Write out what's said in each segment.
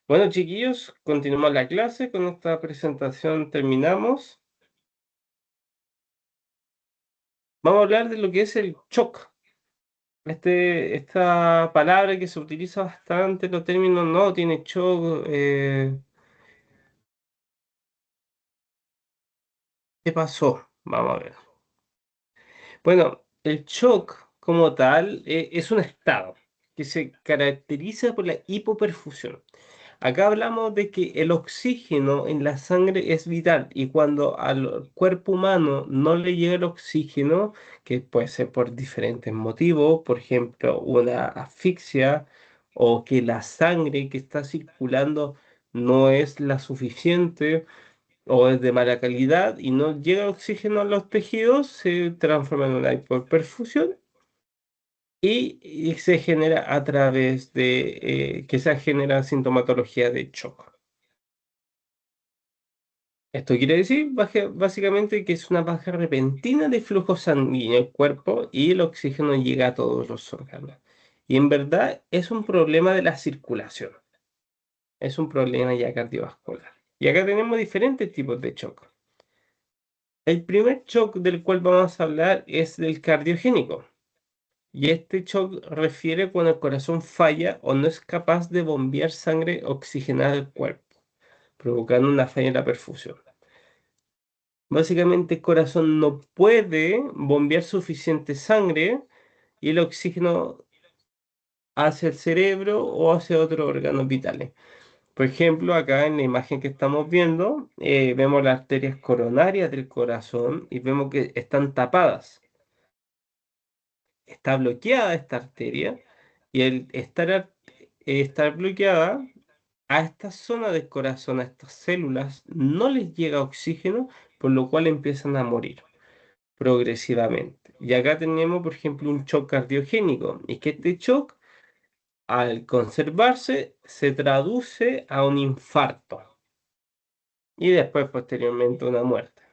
Bueno, chiquillos, continuamos la clase. Con esta presentación terminamos. Vamos a hablar de lo que es el shock. Esta palabra que se utiliza bastante, los términos no, tiene shock. ¿Qué pasó? Vamos a ver. Bueno, el shock como tal es un estado que se caracteriza por la hipoperfusión. Acá hablamos de que el oxígeno en la sangre es vital y cuando al cuerpo humano no le llega el oxígeno, que puede ser por diferentes motivos, por ejemplo, una asfixia o que la sangre que está circulando no es la suficiente o es de mala calidad y no llega oxígeno a los tejidos, se transforma en una hipoperfusión y se genera a través de que se genera sintomatología de shock. Esto quiere decir básicamente que es una baja repentina de flujo sanguíneo en el cuerpo y el oxígeno llega a todos los órganos. Y en verdad es un problema de la circulación, es un problema ya cardiovascular. Y acá tenemos diferentes tipos de shock. El primer shock del cual vamos a hablar es del cardiogénico. Y este shock refiere cuando el corazón falla o no es capaz de bombear sangre oxigenada al cuerpo, provocando una falla en la perfusión. Básicamente el corazón no puede bombear suficiente sangre y el oxígeno hacia el cerebro o hacia otros órganos vitales. Por ejemplo, acá en la imagen que estamos viendo, vemos las arterias coronarias del corazón y vemos que están tapadas. Está bloqueada esta arteria y estar bloqueada a esta zona del corazón, a estas células, no les llega oxígeno, por lo cual empiezan a morir progresivamente. Y acá tenemos, por ejemplo, un shock cardiogénico, y que este shock, al conservarse, se traduce a un infarto y después, posteriormente, una muerte.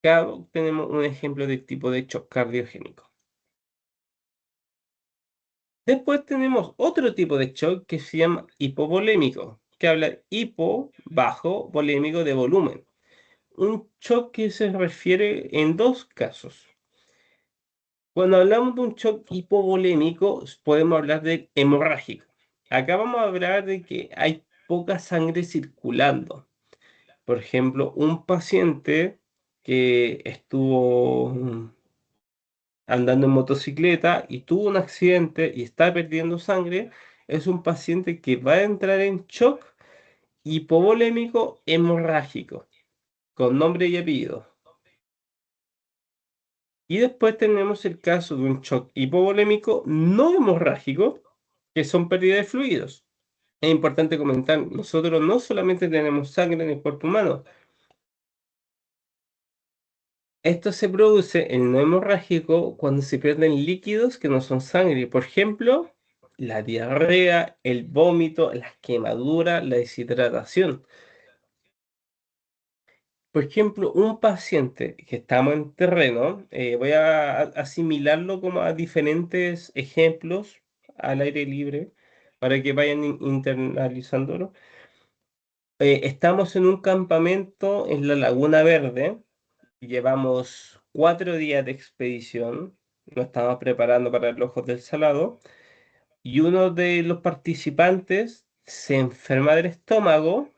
Acá tenemos un ejemplo del tipo de shock cardiogénico. Después tenemos otro tipo de shock que se llama hipovolémico, que habla hipo, bajo, volémico de volumen. Un shock que se refiere en dos casos. Cuando hablamos de un shock hipovolémico, podemos hablar de hemorrágico. Acá vamos a hablar de que hay poca sangre circulando. Por ejemplo, un paciente que estuvo andando en motocicleta y tuvo un accidente y está perdiendo sangre, es un paciente que va a entrar en shock hipovolémico hemorrágico, con nombre y apellido. Y después tenemos el caso de un shock hipovolémico no hemorrágico, que son pérdidas de fluidos. Es importante comentar, nosotros no solamente tenemos sangre en el cuerpo humano, esto se produce en no hemorrágico cuando se pierden líquidos que no son sangre. Por ejemplo, la diarrea, el vómito, las quemaduras, la deshidratación. Por ejemplo, un paciente que estamos en terreno, voy a asimilarlo como a diferentes ejemplos al aire libre para que vayan internalizándolo. Estamos en un campamento en la Laguna Verde. Llevamos 4 días de expedición. Nos estamos preparando para los Ojos del Salado. Y uno de los participantes se enferma del estómago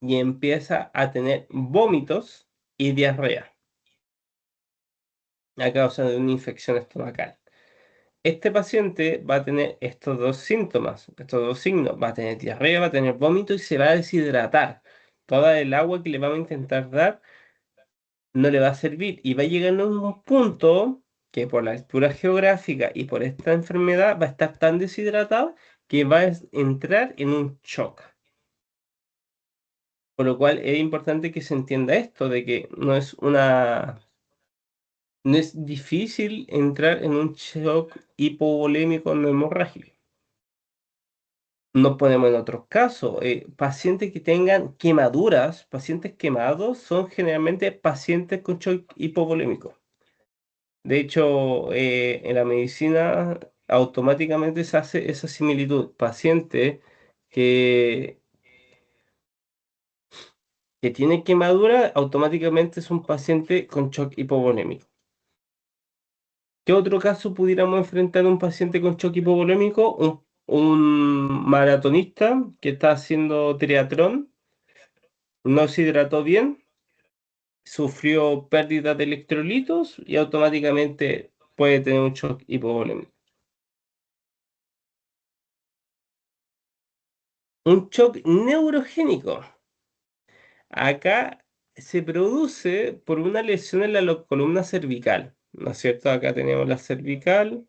y empieza a tener vómitos y diarrea a causa de una infección estomacal. Este paciente va a tener estos dos síntomas, estos dos signos. Va a tener diarrea, va a tener vómito y se va a deshidratar. Toda el agua que le vamos a intentar dar no le va a servir y va a llegar a un punto que por la altura geográfica y por esta enfermedad va a estar tan deshidratado que va a entrar en un shock. Por lo cual es importante que se entienda esto, de que no es difícil entrar en un shock hipovolémico no hemorrágico. Nos ponemos en otros casos, pacientes que tengan quemaduras, pacientes quemados son generalmente pacientes con shock hipovolémico. De hecho, en la medicina automáticamente se hace esa similitud. Paciente que, que tiene quemadura, automáticamente es un paciente con shock hipovolémico. ¿Qué otro caso pudiéramos enfrentar a un paciente con shock hipovolémico? Un maratonista que está haciendo triatlón, no se hidrató bien, sufrió pérdida de electrolitos y automáticamente puede tener un shock hipovolémico. Un shock neurogénico. Acá se produce por una lesión en la columna cervical, ¿no es cierto? Acá tenemos la cervical.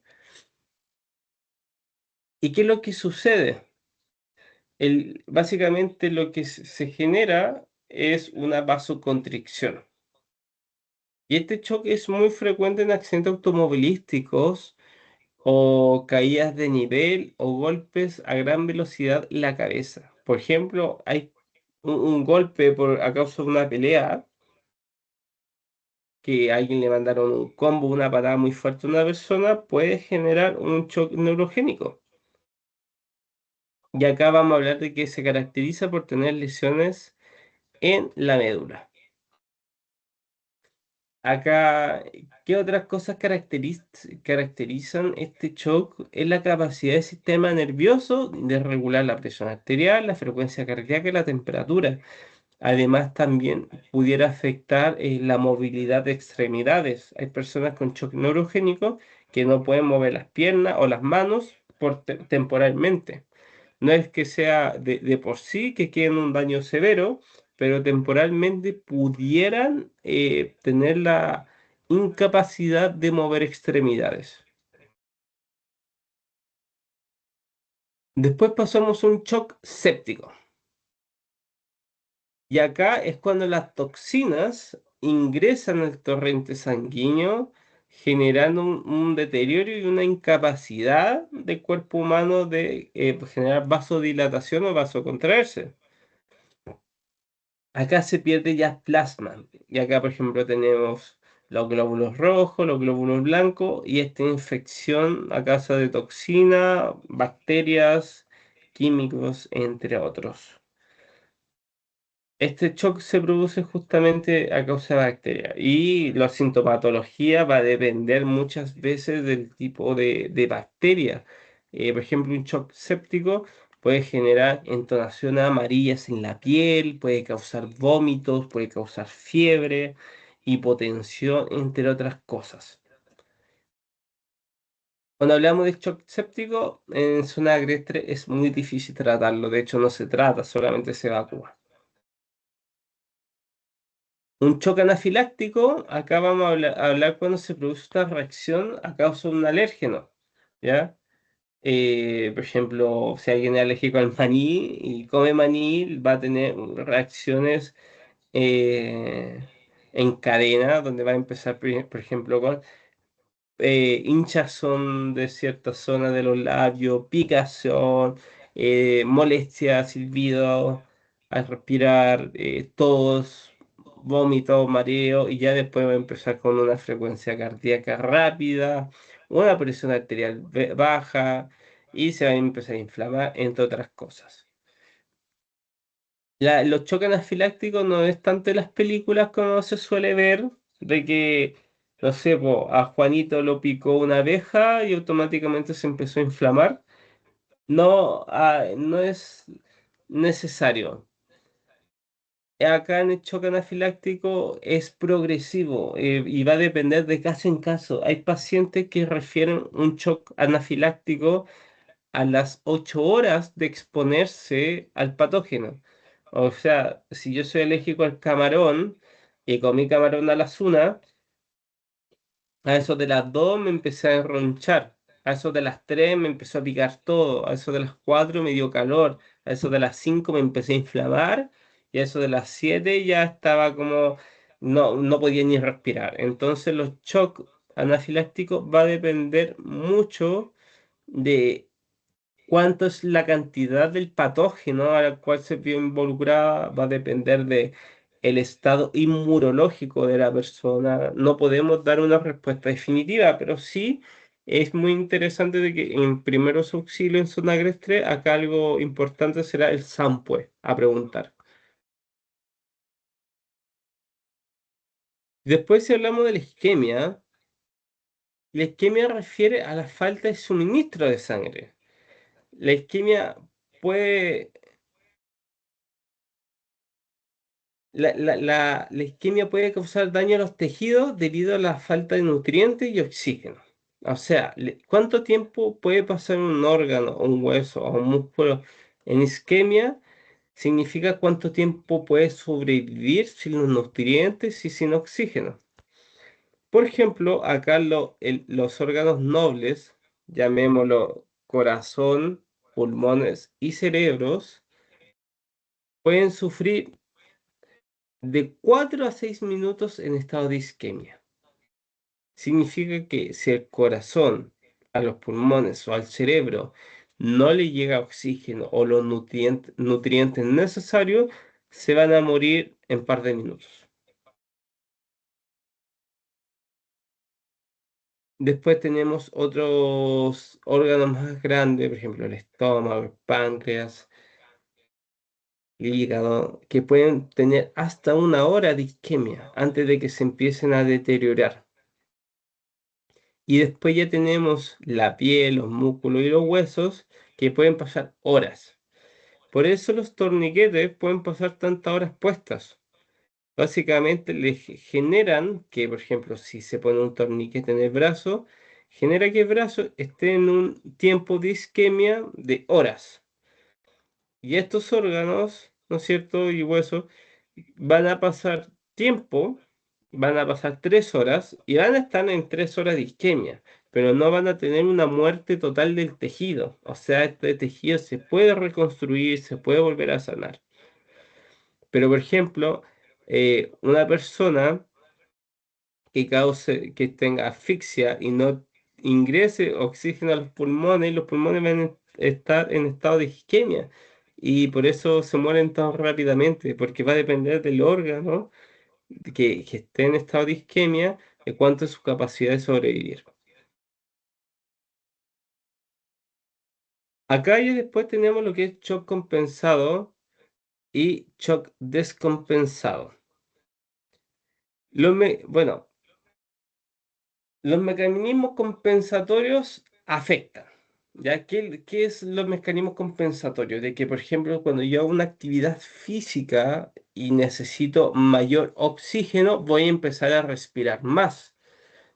¿Y qué es lo que sucede? Básicamente lo que se genera es una vasoconstricción. Y este choque es muy frecuente en accidentes automovilísticos o caídas de nivel o golpes a gran velocidad en la cabeza. Por ejemplo, hay un golpe a causa de una pelea que a alguien le mandaron un combo, una patada muy fuerte a una persona, puede generar un shock neurogénico. Y acá vamos a hablar de que se caracteriza por tener lesiones en la médula. Acá, ¿qué otras cosas caracterizan este shock? Es la capacidad del sistema nervioso de regular la presión arterial, la frecuencia cardíaca y la temperatura. Además, también pudiera afectar la movilidad de extremidades. Hay personas con shock neurogénico que no pueden mover las piernas o las manos temporalmente. No es que sea de por sí que queden un daño severo, pero temporalmente pudieran tener la incapacidad de mover extremidades. Después pasamos a un shock séptico. Y acá es cuando las toxinas ingresan al torrente sanguíneo, generando un deterioro y una incapacidad del cuerpo humano de generar vasodilatación o vasocontraerse. Acá se pierde ya plasma. Y acá, por ejemplo, tenemos los glóbulos rojos, los glóbulos blancos y esta infección a causa de toxina, bacterias, químicos, entre otros. Este shock se produce justamente a causa de bacterias y la sintomatología va a depender muchas veces del tipo de bacteria. Por ejemplo, un shock séptico puede generar entonaciones amarillas en la piel, puede causar vómitos, puede causar fiebre, hipotensión, entre otras cosas. Cuando hablamos de shock séptico, en zona agreste es muy difícil tratarlo, de hecho no se trata, solamente se evacúa. Un choque anafiláctico, acá vamos a hablar cuando se produce esta reacción a causa de un alérgeno, ¿ya? Por ejemplo, si alguien es alérgico al maní y come maní, va a tener reacciones eh, en cadena, donde va a empezar, por ejemplo, con hinchazón de ciertas zonas de los labios, picazón, molestia, silbido al respirar, tos, vómito, mareo, y ya después va a empezar con una frecuencia cardíaca rápida, una presión arterial baja, y se va a empezar a inflamar, entre otras cosas. Los choques anafilácticos no es tanto en las películas como se suele ver, de que, no sé, po, a Juanito lo picó una abeja y automáticamente se empezó a inflamar. No, no es necesario. Acá en el choque anafiláctico es progresivo y va a depender de caso en caso. Hay pacientes que refieren un shock anafiláctico a las 8 horas de exponerse al patógeno. O sea, si yo soy alérgico al camarón y comí camarón a las 1, a eso de las 2 me empecé a ronchar, a eso de las 3 me empezó a picar todo, a eso de las 4 me dio calor, a eso de las 5 me empecé a inflamar y a eso de las 7 ya estaba como, no podía ni respirar. Entonces los shocks anafilácticos va a depender mucho de cuánto es la cantidad del patógeno al cual se vio involucrada, va a depender de el estado inmunológico de la persona. No podemos dar una respuesta definitiva, pero sí es muy interesante de que en primeros auxilios en zona agreste, acá algo importante será el SAMPUE, a preguntar. Después, si hablamos de la isquemia refiere a la falta de suministro de sangre. La isquemia puede, la isquemia puede causar daño a los tejidos debido a la falta de nutrientes y oxígeno. O sea, ¿cuánto tiempo puede pasar un órgano, o un hueso o un músculo en isquemia? Significa cuánto tiempo puede sobrevivir sin los nutrientes y sin oxígeno. Por ejemplo, acá los órganos nobles, llamémoslo corazón, pulmones y cerebros, pueden sufrir de 4 a 6 minutos en estado de isquemia. Significa que si el corazón, a los pulmones o al cerebro no le llega oxígeno o los nutrientes necesarios, se van a morir en par de minutos. Después tenemos otros órganos más grandes, por ejemplo, el estómago, el páncreas, el hígado, que pueden tener hasta 1 hora de isquemia antes de que se empiecen a deteriorar. Y después ya tenemos la piel, los músculos y los huesos que pueden pasar horas. Por eso los torniquetes pueden pasar tantas horas puestas. Básicamente generan que, por ejemplo, si se pone un torniquete en el brazo, genera que el brazo esté en un tiempo de isquemia de horas. Y estos órganos, ¿no es cierto? Y huesos van a pasar tiempo, van a pasar 3 horas y van a estar en 3 horas de isquemia, pero no van a tener una muerte total del tejido. O sea, este tejido se puede reconstruir, se puede volver a sanar. Pero, por ejemplo, una persona que tenga asfixia y no ingrese oxígeno a los pulmones, los pulmones van a estar en estado de isquemia y por eso se mueren tan rápidamente, porque va a depender del órgano que esté en estado de isquemia, de cuánto es su capacidad de sobrevivir. Acá y después tenemos lo que es shock compensado y shock descompensado. Bueno, los mecanismos compensatorios afectan. ¿Ya? ¿Qué es los mecanismos compensatorios? De que, por ejemplo, cuando yo hago una actividad física y necesito mayor oxígeno, voy a empezar a respirar más.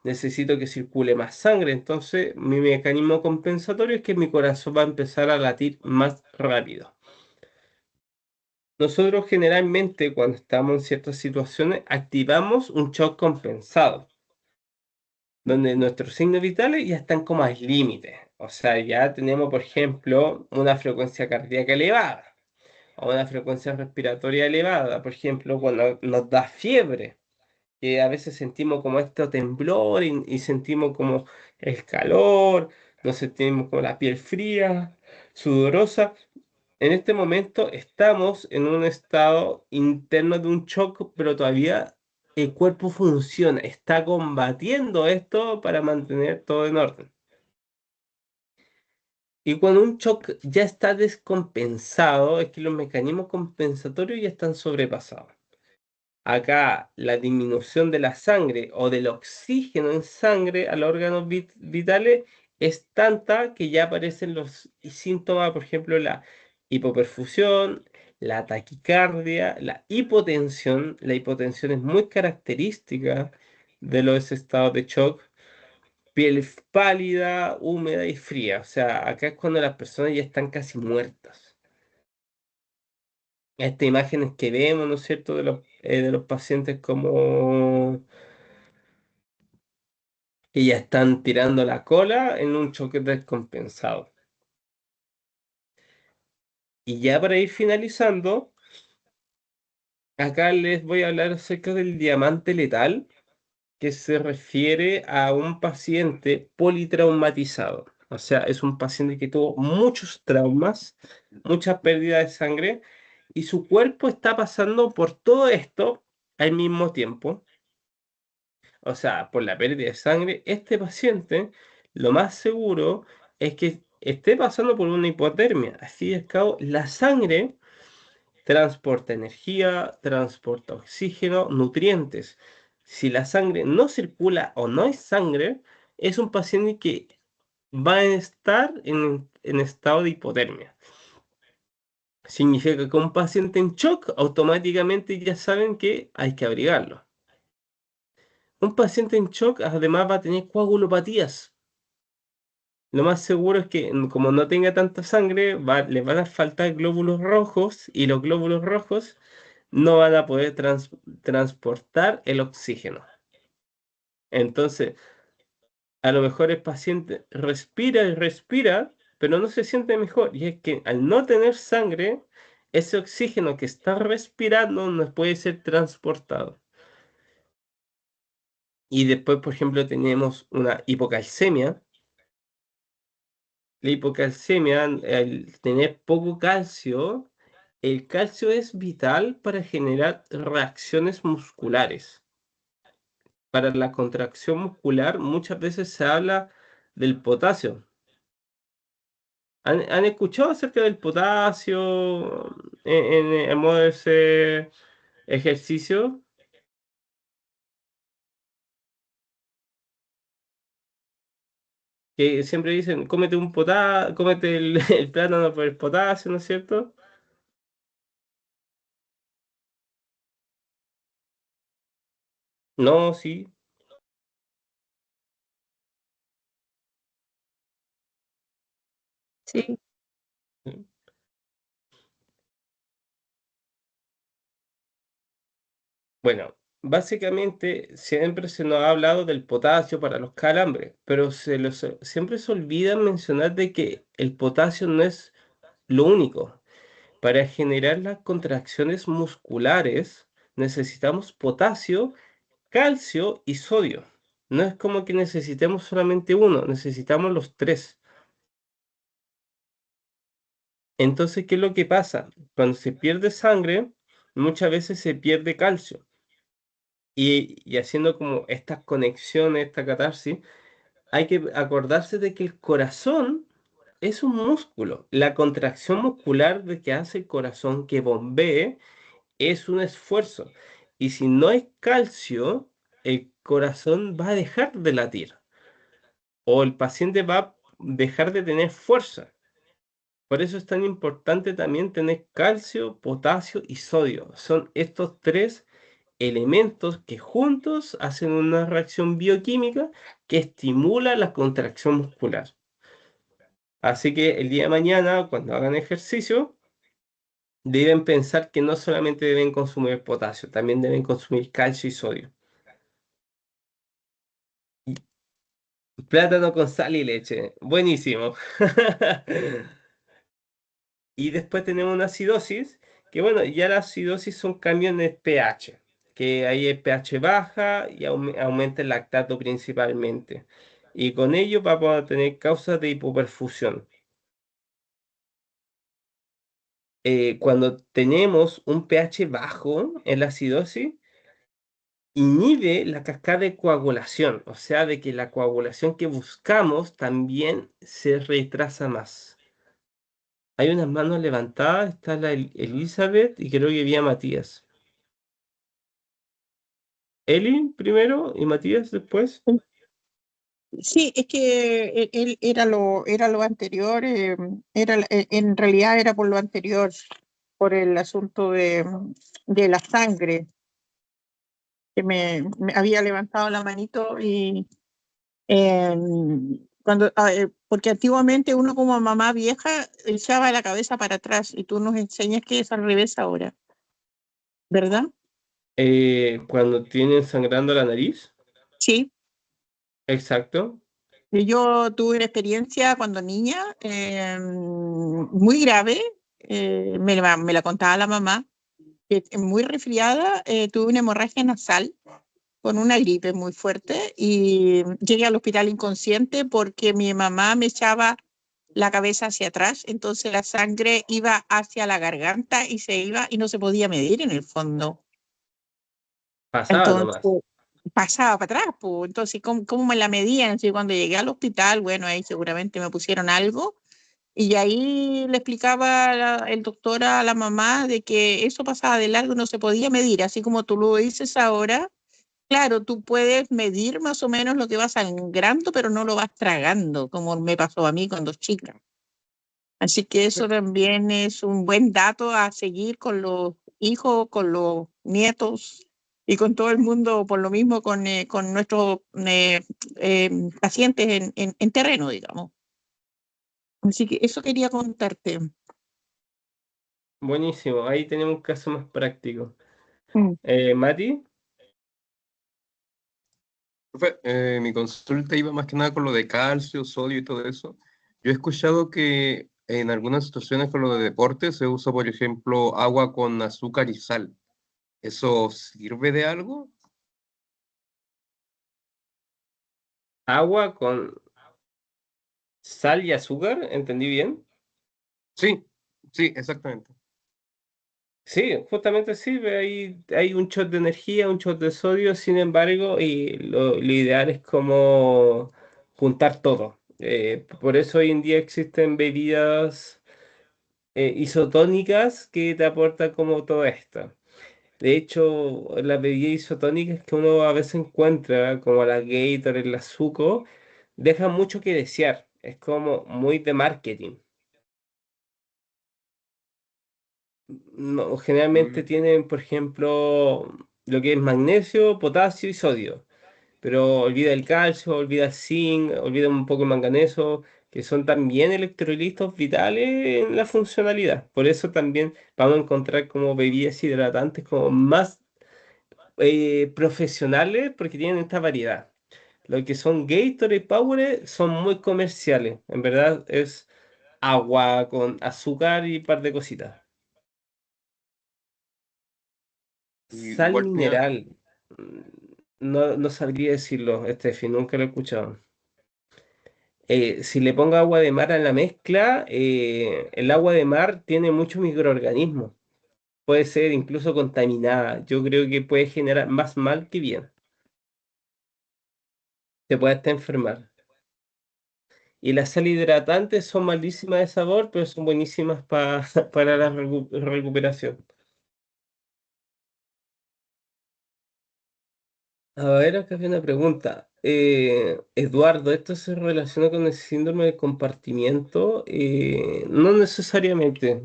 Necesito que circule más sangre. Entonces, mi mecanismo compensatorio es que mi corazón va a empezar a latir más rápido. Nosotros generalmente, cuando estamos en ciertas situaciones, activamos un shock compensado, donde nuestros signos vitales ya están como al límite. O sea, ya tenemos, por ejemplo, una frecuencia cardíaca elevada o una frecuencia respiratoria elevada. Por ejemplo, cuando nos da fiebre, que a veces sentimos como esto temblor y sentimos como el calor, nos sentimos como la piel fría, sudorosa. En este momento estamos en un estado interno de un shock, pero todavía el cuerpo funciona, está combatiendo esto para mantener todo en orden. Y cuando un shock ya está descompensado, es que los mecanismos compensatorios ya están sobrepasados. Acá la disminución de la sangre o del oxígeno en sangre a los órganos vitales es tanta que ya aparecen los síntomas, por ejemplo, la hipoperfusión, la taquicardia, la hipotensión. La hipotensión es muy característica de los estados de shock. Piel pálida, húmeda y fría. O sea, acá es cuando las personas ya están casi muertas. Estas imágenes que vemos, ¿no es cierto?, de los pacientes como que ya están tirando la cola en un choque descompensado. Y ya para ir finalizando, acá les voy a hablar acerca del diamante letal, que se refiere a un paciente politraumatizado. O sea, es un paciente que tuvo muchos traumas, mucha pérdida de sangre, y su cuerpo está pasando por todo esto al mismo tiempo. O sea, por la pérdida de sangre, este paciente lo más seguro es que esté pasando por una hipotermia. Así es, cabo, la sangre transporta energía, transporta oxígeno, nutrientes. Si la sangre no circula o no hay sangre, es un paciente que va a estar en estado de hipotermia. Significa que un paciente en shock automáticamente ya saben que hay que abrigarlo. Un paciente en shock además va a tener coagulopatías. Lo más seguro es que como no tenga tanta sangre, le van a faltar glóbulos rojos y los glóbulos rojos no van a poder transportar el oxígeno. Entonces, a lo mejor el paciente respira y respira, pero no se siente mejor. Y es que al no tener sangre, ese oxígeno que está respirando no puede ser transportado. Y después, por ejemplo, tenemos una hipocalcemia. La hipocalcemia, al tener poco calcio, el calcio es vital para generar reacciones musculares. Para la contracción muscular muchas veces se habla del potasio. ¿Han escuchado acerca del potasio en modo de ese ejercicio? Que siempre dicen, cómete el plátano por el potasio, ¿no es cierto? No, sí. Sí, Bueno, básicamente siempre se nos ha hablado del potasio para los calambres, pero siempre se olvida mencionar de que el potasio no es lo único. Para generar las contracciones musculares necesitamos potasio, calcio y sodio. No es como que necesitemos solamente uno, necesitamos los tres. Entonces, ¿qué es lo que pasa? Cuando se pierde sangre, muchas veces se pierde calcio. Y haciendo como estas conexiones, esta catarsis, hay que acordarse de que el corazón es un músculo. La contracción muscular de que hace el corazón que bombee es un esfuerzo. Y si no hay calcio, el corazón va a dejar de latir o el paciente va a dejar de tener fuerza. Por eso es tan importante también tener calcio, potasio y sodio. Son estos tres elementos que juntos hacen una reacción bioquímica que estimula la contracción muscular. Así que el día de mañana, cuando hagan ejercicio, deben pensar que no solamente deben consumir potasio, también deben consumir calcio y sodio. Plátano con sal y leche. Buenísimo. Y después tenemos una acidosis, que bueno, ya la acidosis son cambios en el pH, que ahí el pH baja y aumenta el lactato principalmente. Y con ello vamos a tener causas de hipoperfusión. Cuando tenemos un pH bajo en la acidosis, inhibe la cascada de coagulación, o sea, de que la coagulación que buscamos también se retrasa más. Hay unas manos levantadas, está la Elizabeth y creo que vi a Matías. Eli primero y Matías después. sí, es que él era lo anterior, en realidad era por lo anterior, por el asunto de la sangre, que me había levantado la manito y porque antiguamente uno como mamá vieja echaba la cabeza para atrás y tú nos enseñas que es al revés ahora, ¿verdad? Cuando tienen sangrando la nariz. Sí. Exacto. Y yo tuve una experiencia cuando niña muy grave, me la contaba la mamá, que muy resfriada, tuve una hemorragia nasal con una gripe muy fuerte y llegué al hospital inconsciente porque mi mamá me echaba la cabeza hacia atrás, entonces la sangre iba hacia la garganta y se iba y no se podía medir en el fondo. Pasaba Entonces, nomás. pasaba para atrás, pues. Entonces, ¿cómo me la medían? Así, cuando llegué al hospital, bueno, ahí seguramente me pusieron algo. Y ahí le explicaba el doctor a la mamá de que eso pasaba de largo, no se podía medir, así como tú lo dices ahora. Claro, tú puedes medir más o menos lo que vas sangrando, pero no lo vas tragando, como me pasó a mí cuando chica. Así que eso también es un buen dato a seguir con los hijos, con los nietos y con todo el mundo, por lo mismo con nuestros eh, pacientes en terreno, digamos. Así que eso quería contarte. Buenísimo, ahí tenemos un caso más práctico. Mm. Mati, Profe, mi consulta iba más que nada con lo de calcio, sodio y todo eso. Yo he escuchado que en algunas situaciones con lo de deporte se usa, por ejemplo, agua con azúcar y sal. ¿Eso sirve de algo? agua con sal y azúcar, ¿entendí bien? Sí, sí, exactamente. Sí, justamente sí, hay un shot de energía, un shot de sodio, sin embargo, y lo ideal es como juntar todo. Por eso hoy en día existen bebidas isotónicas que te aportan como todo esto. De hecho, las bebidas isotónicas que uno a veces encuentra, como la Gatorade, la Zuko, dejan mucho que desear. Es como muy de marketing. No, generalmente Mm. tienen, por ejemplo, lo que es magnesio, potasio y sodio, pero olvida el calcio, olvida el zinc, olvida un poco el manganeso, que son también electrolitos vitales en la funcionalidad. Por eso también vamos a encontrar como bebidas hidratantes como más profesionales porque tienen esta variedad. Lo que son Gatorade y Powerade son muy comerciales. En verdad es agua con azúcar y un par de cositas. Y Sal igual tenía, mineral. mm, No, no sabría decirlo, Estefi, nunca lo he escuchado. Si le pongo agua de mar a la mezcla, el agua de mar tiene muchos microorganismos. Puede ser incluso contaminada. Yo creo que puede generar más mal que bien. Te puede hasta enfermar. Y las sal hidratantes son malísimas de sabor, pero son buenísimas para la recuperación. A ver, acá hay una pregunta. Eduardo, ¿esto se relaciona con el síndrome de compartimiento? No necesariamente.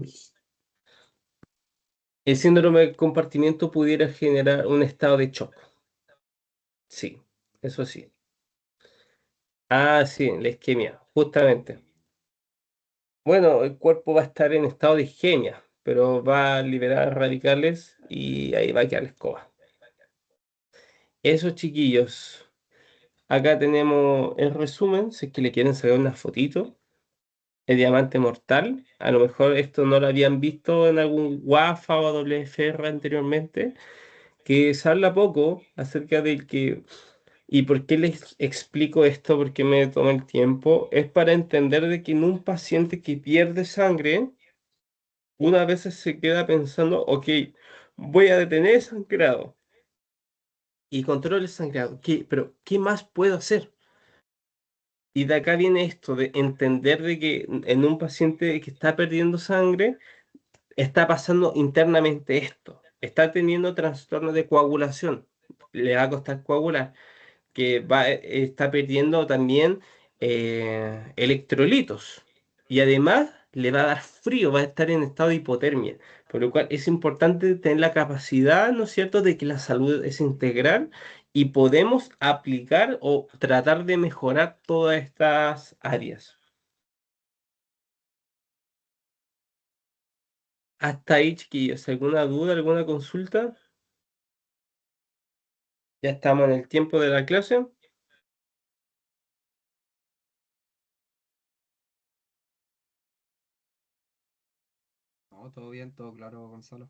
El síndrome de compartimiento pudiera generar un estado de shock. Sí, eso sí. Ah, sí, la isquemia, justamente. Bueno, el cuerpo va a estar en estado de isquemia, pero va a liberar radicales y ahí va a quedar la escoba. Esos chiquillos. Acá tenemos el resumen, si es que le quieren sacar una fotito. El diamante mortal. A lo mejor esto no lo habían visto en algún WAFA o WFR anteriormente, que se habla poco acerca del que... ¿Y por qué les explico esto? Porque me toma el tiempo. Es para entender de que en un paciente que pierde sangre, una vez se queda pensando, ok, voy a detener el sangrado y controlo el sangrado. Pero ¿qué más puedo hacer? Y de acá viene esto de entender de que en un paciente que está perdiendo sangre, está pasando internamente esto. Está teniendo trastorno de coagulación. Le va a costar coagular. Que está perdiendo también electrolitos. Y además le va a dar frío, va a estar en estado de hipotermia. Por lo cual es importante tener la capacidad, ¿no es cierto?, de que la salud es integral y podemos aplicar o tratar de mejorar todas estas áreas. Hasta ahí, chiquillos, ¿alguna duda, alguna consulta? Ya estamos en el tiempo de la clase. No, todo bien, todo claro, Gonzalo.